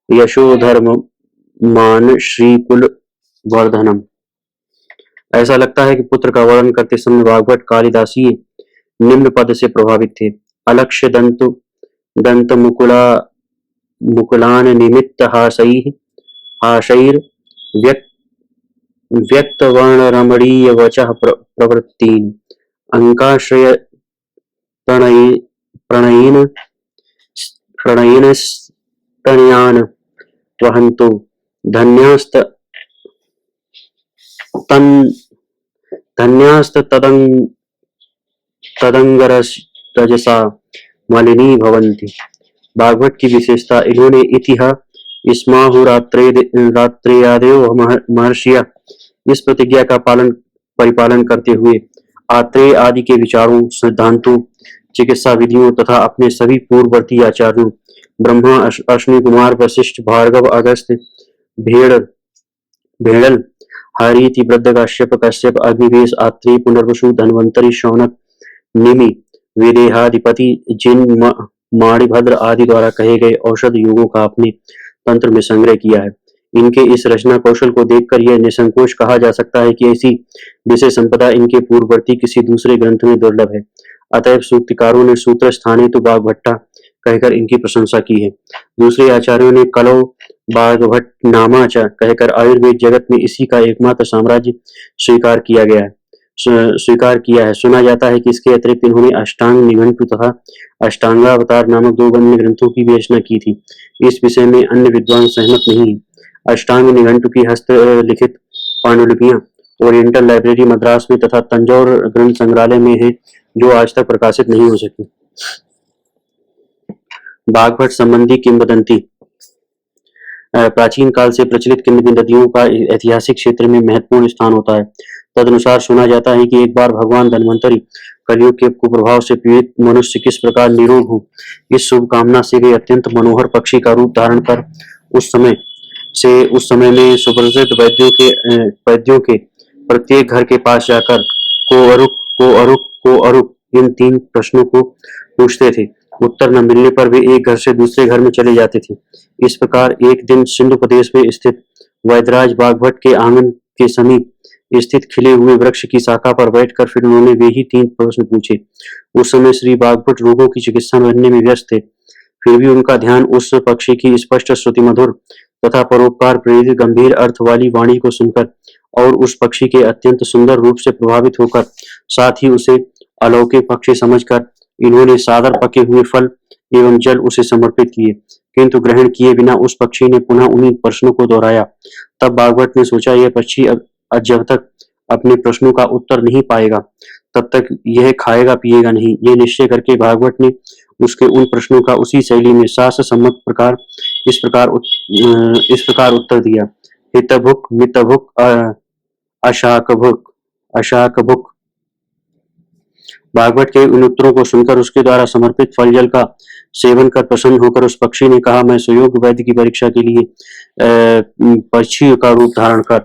यशोधर्म मान श्रीकुल वर्धनम। ऐसा लगता है कि पुत्र का वर्णन करते समय भागवत कालिदासी निम्न पद से प्रभावित थे। अलक्ष्य दंत मुकुलान निमित्त हाशैर व्यक्त वर्ण रमणीय वचः प्रवृत्तीन अंकाश्रय प्रणयन स्तनयान वहन्तु धन्यास्त तदंगरजसा मलिनी भवन्ति। भागवत की विशेषता, इन्होंने इतिहा स्माहु रात्रेयादयो महर्षिया इस प्रतिज्ञा का परिपालन करते हुए आत्रेय आदि के विचारों, सिद्धांतों, चिकित्सा विधियों तथा अपने सभी पूर्ववर्ती आचार्यों ब्रह्मा, अश्विनी कुमार, वशिष्ठ, भार्गव, अगस्त्य, भेड़ भेड़ल, हारीति, बृहद्रकाश्यप, कश्यप, अग्निवेश, आत्रेय, पुनर्वसु, धन्वंतरि, शौनक, निमि, विदेहाधिपति, जिन, माणिभद्र आदि द्वारा कहे गए औषध युगों का अपने तंत्र में संग्रह किया है। इनके इस रचना कौशल को देखकर यह निसंकोच कहा जा सकता है कि ऐसी विषय संपदा इनके पूर्ववर्ती किसी दूसरे ग्रंथ में दुर्लभ है। अतएव सूक्तिकारों ने सूत्र स्थाने तो बागभट्टा कहकर इनकी प्रशंसा की है। दूसरे आचार्यों ने कलो बागभट्ट नामाच कहकर आयुर्वेद जगत में इसी का एकमात्र साम्राज्य स्वीकार किया है। सुना जाता है कि इसके अतिरिक्त इन्होंने अष्टांग निघंटु तथा अष्टांगावतार नामक 2 अन्य ग्रंथों की भी रचना की थी। इस विषय में अन्य विद्वान सहमत नहीं है। अष्टांग निघंटु की हस्तलिखित पांडुलिपियां ओरिएंटल लाइब्रेरी मद्रास में तथा तंजौर ग्रंथ संग्रहालय में है, जो आज तक प्रकाशित नहीं हो सकी। बागभट्ट संबंधी किंवदंती। प्राचीन काल से प्रचलित किंवदंतियों का ऐतिहासिक क्षेत्र में महत्वपूर्ण स्थान होता है। तदनुसार सुना जाता है कि एक बार भगवान धन्वंतरि कलयुग के कुप्रभाव से पीड़ित मनुष्य किस प्रकार निरोग हो, इस शुभकामना से वे अत्यंत मनोहर पक्षी का रूप धारण कर उस समय में सुप्रसिद्ध वैद्यों के प्रत्येक घर के पास जाकर को अरुक इन 3 प्रश्नों को पूछते थे। उत्तर न मिलने पर वे एक घर से दूसरे घर में चले जाते थे। इस प्रकार एक दिन सिंधु प्रदेश में स्थित वैद्यराज बागभट्ट के आंगन के समीप स्थित खिले हुए वृक्ष की शाखा पर बैठकर फिर उन्होंने वे ही 3 प्रश्न पूछे। उस समय श्री बागभट्ट रोगों की चिकित्सा करने में व्यस्त थे, फिर भी उनका ध्यान उस पक्षी की स्पष्ट श्रुति मधुर तथा परोपकार प्रेरित गंभीर अर्थ वाली वाणी को सुनकर और उस पक्षी के अत्यंत सुंदर रूप से प्रभावित होकर, साथ ही उसे अलौकिक पक्षी समझकर इन्होंने सादर पके हुए फल एवं जल उसे समर्पित किए, किंतु ग्रहण किए बिना उस पक्षी ने पुनः उन्हीं प्रश्नों को दोहराया। तब बागभट्ट ने सोचा, यह पक्षी जब तक अपने प्रश्नों का उत्तर नहीं पाएगा तब तक यह खाएगा पिएगा नहीं। ये निश्चय करके भागवत ने उसके उन प्रश्नों का उसी शैली में शास्त्र सम्मत इस प्रकार उत्तर दिया। हितभुक, मितभुक, अशाकभुक। भागवत के उन उत्तरों को सुनकर उसके द्वारा समर्पित फल जल का सेवन कर प्रसन्न होकर उस पक्षी ने कहा, मैं सुयोग्य वैद्य की परीक्षा के लिए पक्षी का रूप धारण कर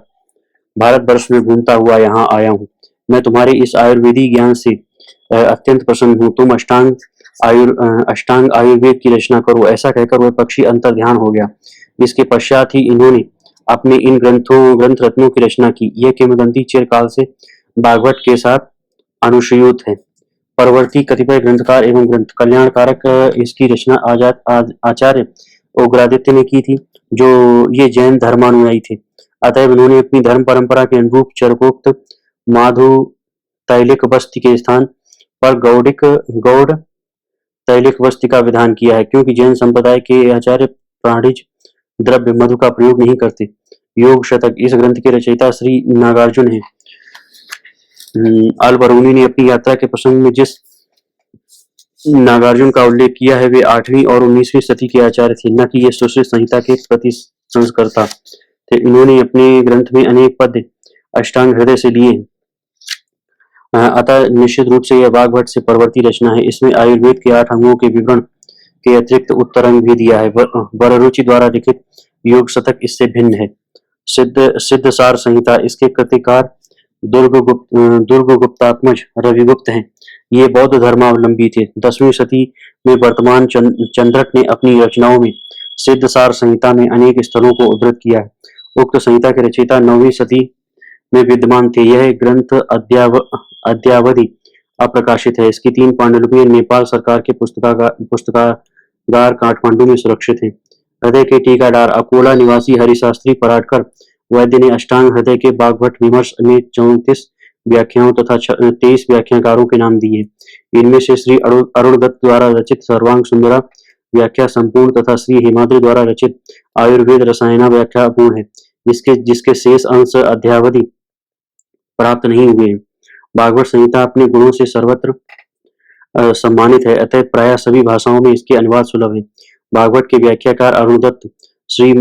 भारतवर्ष में घूमता हुआ यहाँ आया हूँ। मैं तुम्हारे इस आयुर्वेदिक ज्ञान से अत्यंत प्रसन्न हूँ। तुम अष्टांग आयुर्वेद की रचना करो। ऐसा कहकर वह पक्षी अंतर्ध्यान हो गया। इसके पश्चात ही इन्होंने अपने इन ग्रंथ रत्नों की रचना की। यह किंवदंती चिरकाल से भागवत के साथ अनुष्यूत है। परवर्ती कतिपय ग्रंथकार एवं ग्रंथ कल्याणकारक इसकी रचना आचार्य उग्रादित्य ने की थी, जो ये जैन धर्मानुयायी थे। अतएव उन्होंने अपनी धर्म परंपरा के अनुरूप चरकोक्त माधु तैलिक वस्ति के स्थान पर गौड़ तैलिक वस्ति का विधान किया है, क्योंकि जैन संप्रदाय के आचार्य प्राणिज द्रव्य मधु का प्रयोग नहीं करते। योग शतक। इस ग्रंथ के रचयिता श्री नागार्जुन है। अल-बरूनी ने अपनी यात्रा के प्रसंग में जिस नागार्जुन का उल्लेख किया है, वे 8वीं और 19वीं सदी के आचार्य थे, न कि ये सुश्रुत संहिता के प्रति संस्कर्ता थे। इन्होंने अपने ग्रंथ में अनेक पद्य अष्टांग हृदय से लिए हैं। अतः निश्चित रूप से यह बागभट्ट से परवर्ती रचना है। इसमें आयुर्वेद के 8 अंगों के विवरण के अतिरिक्त उत्तरंग भी दिया है। वररुचि द्वारा लिखित योग शतक इससे भिन्न है। सिद्ध सार संहिता। इसके कृतिकार दुर्गगुप्तात्मज रविगुप्त हैं। ये बौद्ध धर्मावलंबी थे। 10वीं सदी में वर्तमान चंद्रक ने अपनी रचनाओं में सिद्ध सार संहिता में अनेक स्थलों को उद्धृत किया है। उक्त संहिता के रचयिता 9वीं सदी में विद्यमान थे। यह ग्रंथ अद्यावधि अप्रकाशित है। इसकी 3 पांडुलिपियां नेपाल सरकार के पुस्तकागार काठमांडू में सुरक्षित हैं। हृदय के टीकादार अकोला निवासी हरिशास्त्री पराडकर वैद्य ने अष्टांग हृदय के बागभट्ट विमर्श में 34 व्याख्याओं तथा 23 व्याख्याकारों के नाम दिए। इनमें से श्री अरुणदत्त द्वारा रचित सर्वांग सुंदरा व्याख्या संपूर्ण तथा श्री हेमाद्रि द्वारा रचित आयुर्वेद रसायना व्याख्या अपूर्ण है, जिसके शेष अंश अद्यावधि प्राप्त नहीं हुए। भागवत संहिता अपने गुणों से सर्वत्र सम्मानित है, अतः प्राय सभी भाषाओं में इसके अनुवाद सुलभ है। भागवत के व्याख्याकार अरुणदत्त श्री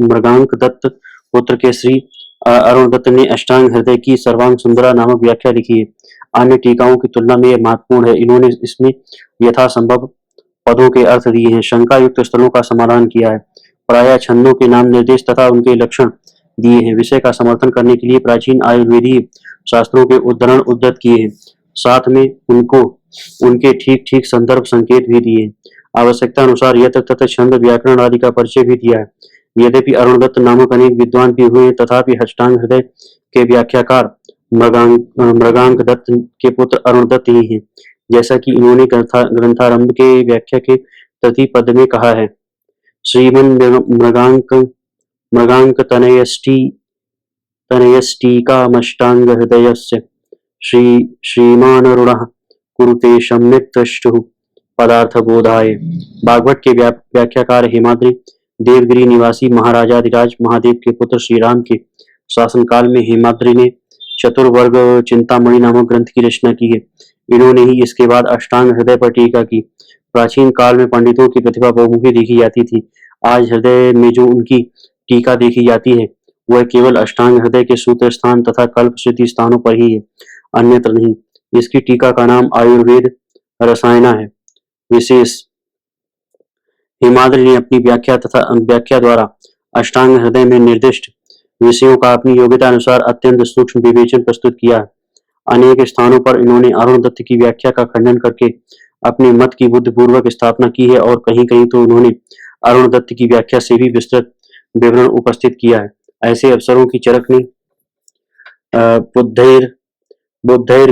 मृगांक दत्त पुत्र के श्री अरुण दत्त ने अष्टांग हृदय की सर्वांग सुंदरा नामक व्याख्या लिखी है। अन्य टीकाओं की तुलना में यह महत्वपूर्ण है। इन्होंने इसमें यथासंभव पदों के अर्थ दिए हैं, शंका युक्त स्थलों का समाधान किया है, प्रायः छंदों के नाम निर्देश तथा उनके लक्षण दिए हैं। विषय का समर्थन करने के लिए प्राचीन आयुर्वेदीय शास्त्रों के उद्धरण उद्धृत किए हैं, साथ में उनको उनके ठीक ठीक संदर्भ संकेत भी दिए हैं। आवश्यकता अनुसार यत्र तत्र छंद व्याकरण आदि का परिचय भी दिया है। यद्यपि अरुणदत्त नामक अनेक विद्वान भी हुए, तथापि अष्टांग हृदय के व्याख्याकार मृगांक दत्त के पुत्र अरुणदत्त ही हैं, जैसा कि इन्होंने ग्रंथारंभ के व्याख्या के तृतीय पद में कहा है। श्रीमन मृगांक तनयष्टीकामष्टांग हृदयस्य श्रीमानरुणः कुरुते सम्यक् द्रष्टुः पदार्थ बोधाय। भागवत के व्याख्याकार हेमाद्रि देवगिरी निवासी महाराजाधिराज महादेव के पुत्र श्री राम के शासनकाल में हेमाद्रि ने चतुर्वर्ग चिंतामणि नामक ग्रंथ की रचना की है। इन्होंने ही इसके बाद अष्टांग हृदय पर टीका की। प्राचीन काल में पंडितों की प्रतिभा बहुमुखी देखी जाती थी। आज हृदय में जो उनकी टीका देखी जाती है वह केवल अष्टांग हृदय के सूत्र स्थान तथा कल्प सिद्धि स्थानों पर ही है, अन्यत्र नहीं। इसकी टीका का नाम आयुर्वेद रसायना है। विशेष हेमाद्रि ने अपनी व्याख्या द्वारा अष्टांग हृदय में निर्दिष्ट विषयों का अपनी योग्यता अनुसार अत्यंत सूक्ष्म विवेचन प्रस्तुत किया है। अनेक स्थानों पर इन्होंने अरुण दत्त की व्याख्या का खंडन करके अपने मत की बुद्धिपूर्वक स्थापना की है, और कहीं कहीं तो उन्होंने अरुण दत्त की व्याख्या से भी विस्तृत विवरण उपस्थित किया है। ऐसे अवसरों की चरक ने बुद्धैर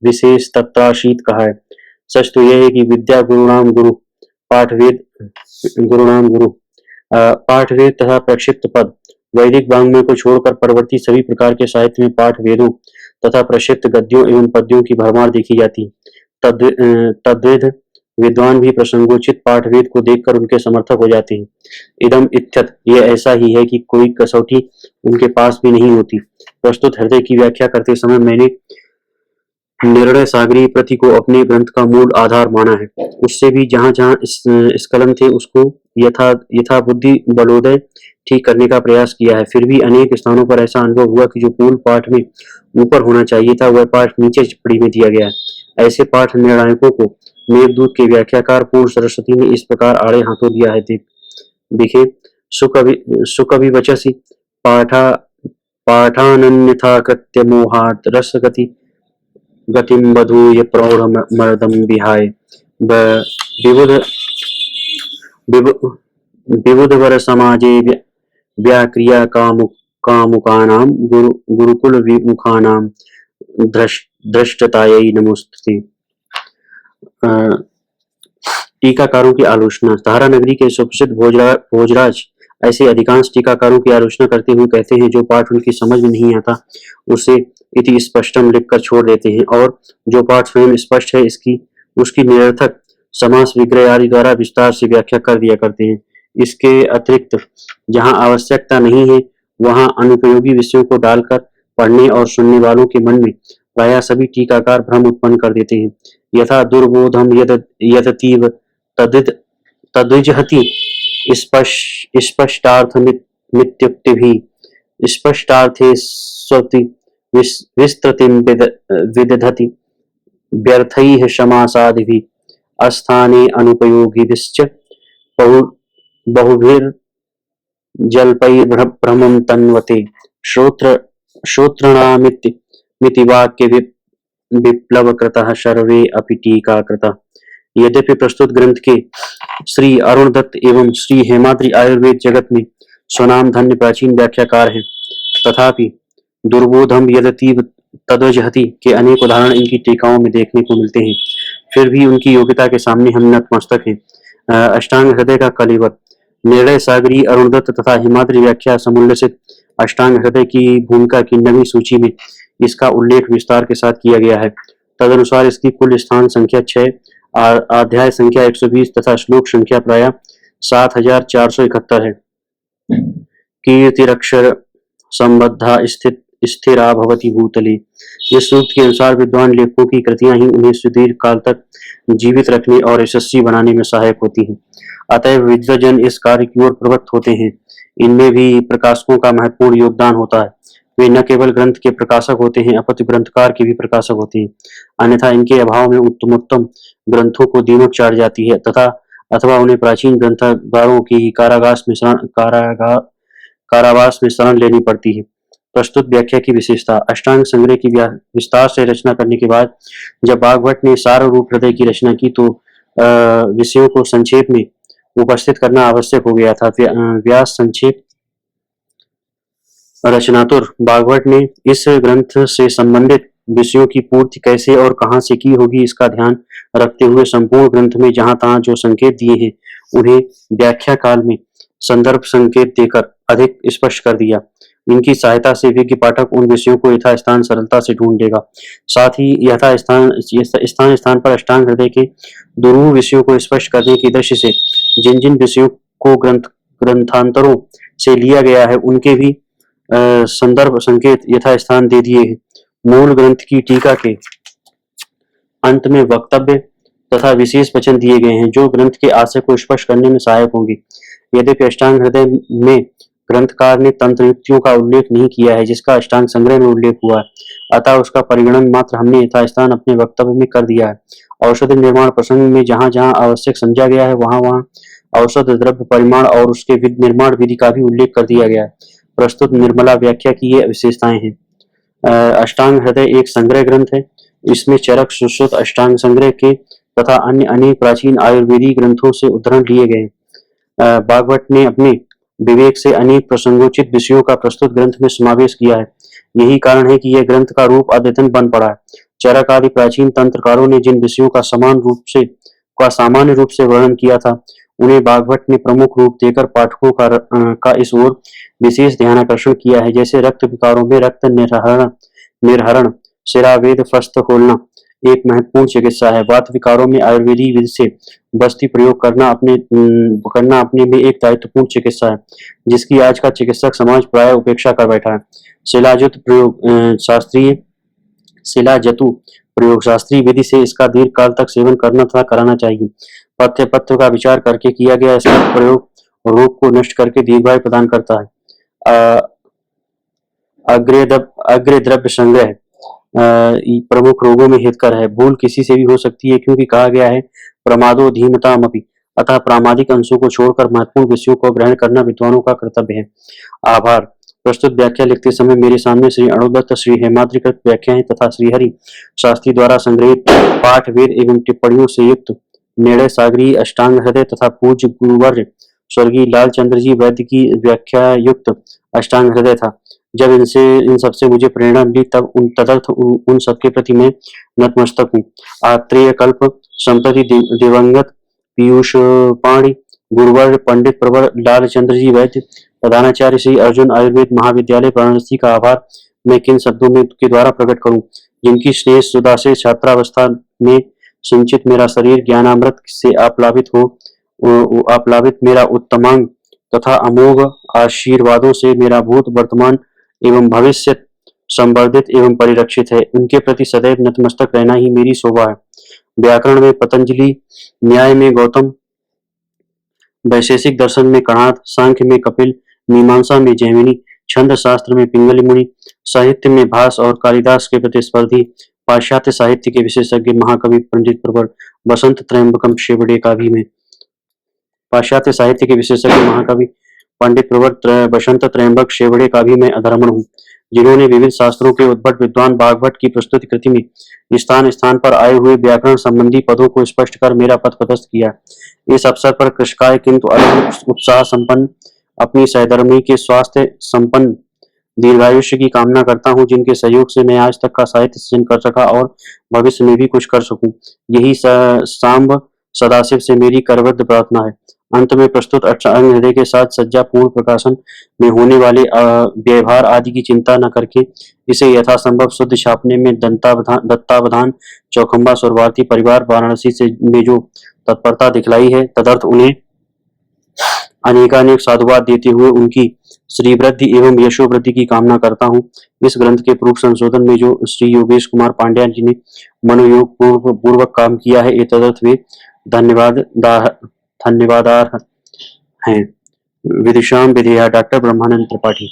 विशेष तत्राशीत कहा है। सच तो यह है कि विद्या गुरुणाम गुरु पाठवेद तथा प्रक्षिप्त पद वैदिक वाङ्मय को छोड़कर परवर्ती सभी प्रकार के साहित्य में पाठ वेदों तथा प्रक्षिप्त गद्यों एवं पद्यों की भरमार देखी जाती। तद्विध विद्वान भी प्रसंगोचित पाठवेद को देखकर उनके समर्थक हो जाते हैं। इदम इत्यथ ये ऐसा ही है कि कोई कसौटी उनके पास भी नहीं होती। प्रस्तुत हृदय की व्याख्या करते समय मैंने निर्णय सागरी प्रति को अपने ग्रंथ का मूल आधार माना है। उससे भी जहाँ जहाँ स्खलन थे उसको यथा बुद्धि बलोदय ठीक करने का प्रयास किया है। फिर भी अनेक स्थानों पर ऐसा अनुभव हुआ कि जो पूर्ण पाठ में ऊपर होना चाहिए था वह पाठ नीचे टिप्पणी में दिया गया है। ऐसे पाठ निर्णायकों को मेघदूत के व्याख्याकार पूर्ण सरस्वती ने इस प्रकार आड़े हाथों दिया है। देखे सुकवि वचसी पाठानन्यथा कृत्य मोहात रस गतिम बधूय प्रौढ़ मर्दम विहाय विबुधवर समाजे व्याक्रिया कामुकानां गुरुकुल विमुखानां धृष्टतायै नमोस्तुते। टीकाकारों की आलोचना। धारा नगरी के सुप्रसिद्ध भोजराज ऐसे अधिकांश टीकाकारों की आलोचना करते हुए कहते हैं जो पाठ उनकी समझ में नहीं आता उसे इति स्पष्टम लिखकर छोड़ देते हैं, और जो पाठ स्वयं स्पष्ट है उसकी निरर्थक समास विग्रह आदि द्वारा विस्तार से व्याख्या कर दिया करते हैं। इसके अतिरिक्त जहाँ आवश्यकता नहीं है वहाँ अनुपयोगी विषयों को डालकर पढ़ने और सुनने वालों के मन में प्रायः सभी टीकाकार भ्रम उत्पन्न कर देते हैं। यथा दुर्बोधम यदतीव तद्विजहति स्पष्टार्थमित्युक्तिभिः स्पष्टार्थे स्वति विस्तृतिं विदधति व्यर्थैः समासादिभिः अस्थाने अनुपयोगिभिश्च बहुभिर्जल्पैर्भ्रमं तन्वते श्रोत्रणामिति वाक्य विप्लवकृतः सर्वे अपि टीकाकृतः। यद्यपि प्रस्तुत ग्रंथ के श्री अरुण दत्त एवं श्री हेमाद्रि आयुर्वेद जगत में स्वनाम धन्य प्राचीन व्याख्याकार हैं, तथापि दुर्बोधम यदतीव तद्वजहति के अनेक उदाहरण इनकी टीकाओं में देखने को मिलते हैं। फिर भी उनकी योग्यता के सामने हम नतमस्तक हैं। अष्टांग हृदय का कलिवर। निर्णय सागरी, अरुण दत्त तथा हेमाद्रि व्याख्या समुल्लसित अष्टांग हृदय की भूमिका की नवी सूची में इसका उल्लेख विस्तार के साथ किया गया है। तदनुसार इसकी कुल स्थान संख्या 6, अध्याय संख्या 120 तथा श्लोक संख्या प्रायः 7471 है। कीर्तिरक्षर संबद्धा स्थिरा भवति भूतले। इस सूक्त के अनुसार विद्वान लेखकों की कृतियां ही उन्हें सुदीर्घ काल तक जीवित रखने और यशस्वी बनाने में सहायक होती हैं। अतएव विद्वजन इस कार्य की ओर प्रवृत्त होते हैं। इनमें भी प्रकाशकों का महत्वपूर्ण योगदान होता है। वे न केवल ग्रंथ के प्रकाशक होते हैं, अपितु ग्रंथकार के भी प्रकाशक होते हैं। अन्यथा इनके अभाव में उत्तमोत्तम ग्रंथों को दीमक चाट जाती है तथा अथवा उन्हें प्राचीन ग्रंथगारों की कारावास में शरण लेनी पड़ती है। प्रस्तुत व्याख्या की विशेषता। अष्टांग संग्रह की विस्तार से रचना करने के बाद जब भागवत ने सार रूप हृदय की रचना की तो विषयों को संक्षेप में उपस्थित करना आवश्यक हो गया था। व्यास संक्षेप रचनातुर भागवत ने इस ग्रंथ से संबंधित विषयों की पूर्ति कैसे और कहाँ से की होगी इसका ध्यान रखते हुए संपूर्ण ग्रंथ में जहां तहां जो संकेत दिए हैं उन्हें व्याख्या काल में संदर्भ संकेत देकर अधिक स्पष्ट कर दिया। इनकी सहायता से विज्ञ पाठक उन विषयों को यथास्थान सरलता से ढूंढ लेगा। साथ ही स्थान स्थान पर अष्टांग हृदय के दुरूह विषयों को स्पष्ट करने की दृष्टि से जिन जिन विषयों को ग्रंथांतरों से लिया गया है उनके भी संदर्भ संकेत यथास्थान दे दिए हैं। मूल ग्रंथ की टीका के अंत में वक्तव्य तथा विशेष वचन दिए गए हैं जो ग्रंथ के आशय को स्पष्ट करने में सहायक होंगे। यद्यपि अष्टांग हृदय में ग्रंथकार ने तंत्र युक्तियों का उल्लेख नहीं किया है जिसका अष्टांग संग्रह में उल्लेख हुआ है, अतः उसका परिगणन मात्र हमने यथास्थान अपने वक्तव्य में कर दिया है। औषधि निर्माण प्रसंग में जहां जहां आवश्यक समझा गया है वहां वहां औषध द्रव्य परिमाण और उसके निर्माण विधि का भी उल्लेख कर दिया गया है। प्रस्तुत निर्मला व्याख्या की ये विशेषताएं हैं। अष्टांग हृदय एक संग्रह ग्रंथ है। इसमें चरक, सुश्रुत, अष्टांग संग्रह के तथा अन्य अनेक प्राचीन आयुर्वेदिक ग्रंथों से उद्धरण लिए गए। भागवत ने अपने विवेक से अनेक प्रसंगोचित विषयों का प्रस्तुत ग्रंथ में समावेश किया है। यही कारण है कि यह ग्रंथ का रूप अद्यतन बन पड़ा है। चरक आदि प्राचीन तंत्रकारों ने जिन विषयों का सामान्य रूप से वर्णन किया था उन्हें भागवत ने प्रमुख रूप देकर पाठकों का इस ओर विशेष ध्यानाकर्षण किया है। जैसे रक्त विकारों में रक्त निर्हरण शिरावेद फस्त खोलना एक महत्वपूर्ण चिकित्सा है। वात विकारों में आयुर्वेदिक विधि से बस्ती प्रयोग करना अपने में एक दायित्वपूर्ण चिकित्सा है जिसकी आज का चिकित्सक समाज प्राय उपेक्षा कर बैठा है। शिलाजतु प्रयोग शास्त्रीय विधि से इसका दीर्घ काल तक सेवन करना तथा कराना चाहिए। पथ्य का विचार करके किया गया इसका प्रयोग रोग को नष्ट करके दीर्घायु प्रदान करता है। अग्रे द्रव्य संग्रह प्रमुख रोगों में हितकर है। भूल किसी से भी हो सकती है क्योंकि कहा गया है प्रमादो धीमतामपि, अतः प्रामादिक अंशों को छोड़कर महत्वपूर्ण विषयों को ग्रहण करना विद्वानों का कर्तव्य है। आभार। प्रस्तुत व्याख्या लिखते समय मेरे सामने श्री अणुदत्त, श्री हेमाद्रिकृत व्याख्याएं तथा श्रीहरि शास्त्री द्वारा संग्रहित पाठ वेद एवं टिप्पणियों से युक्त निर्णय सागरी अष्टांग हृदय तथा पूज्य गुरुवर्य स्वर्गीय लालचंद्र जी वैद्य की व्याख्या युक्त अष्टांग हृदय था। जब इन सबसे मुझे प्रेरणा मिली तब तदर्थ उन सबके प्रति मैं नतमस्तक हूँ। आत्रेय कल्प संप्रति दिवंगत पीयूष पाणी गुरुवर पंडित प्रवर लालचंद्र जी वैद्य प्रधानाचार्य श्री अर्जुन आयुर्वेद महाविद्यालय वाराणसी का आभार मैं किन शब्दों में के द्वारा प्रकट करूं, जिनकी स्नेह सुधा से छात्रावस्था में सिंचित मेरा शरीर ज्ञानामृत से आप्लावित मेरा उत्तमांग तथा अमोघ आशीर्वादों से मेरा भूत वर्तमान एवं भविष्य संवर्धित एवं परिरक्षित है। उनके प्रति सदैव नतमस्तक रहना ही मेरी शोभा है। व्याकरण में पतंजलि, न्याय में गौतम, वैशेषिक दर्शन में कणाद, सांख्य में कपिल, मीमांसा में जैमिनी, छंद शास्त्र में पिंगली मुनि, साहित्य में भास और कालिदास के प्रतिस्पर्धी, पाश्चात्य साहित्य के विशेषज्ञ महाकवि पंडित प्रवर बसंत त्रयंबकम शेवड़े का भी मैं पाश्चात्य साहित्य के विशेषज्ञ महाकवि पंडित प्रवर बसंत त्रयंबक शेवड़े का भी मैं अधर्मण हूँ, जिन्होंने विविध शास्त्रों के उद्भट विद्वान भागवत की प्रस्तुति कृति में स्थान स्थान पर आए हुए व्याकरण संबंधी पदों को स्पष्ट कर मेरा पथ प्रशस्त किया। इस अवसर पर कृषकाय किंतु अलग उत्साह संपन्न अपनी सहधर्मी के स्वास्थ्य संपन्न दीर्घायुष्य की कामना करता हूँ, जिनके सहयोग से मैं आज तक का साहित्य सृजन कर सका और भविष्य में भी कुछ कर सकूं। यही सांब सदाशिव से मेरी करबद्ध प्रार्थना है। अंत में प्रस्तुत अष्टांग हृदय के साथ सज्जा पूर्ण प्रकाशन में होने वाले व्यवहार आदि की चिंता न करके इसे यथासंभव शुद्ध छापने में दत्तावधान चौखंबा सुरवार्थी परिवार वाराणसी से में जो तत्परता दिखलाई है तदर्थ उन्हें अनेकानेक साधुवाद देते हुए उनकी श्री वृद्धि एवं यशो वृद्धि की कामना करता हूँ। इस ग्रंथ के प्रूफ संशोधन में जो श्री योगेश कुमार पांड्या जी ने मनोयोग पूर्वक काम किया है, एतदर्थ वे धन्यवादार्ह हैं। विदिशाम विधेया डॉक्टर ब्रह्मानंद त्रिपाठी।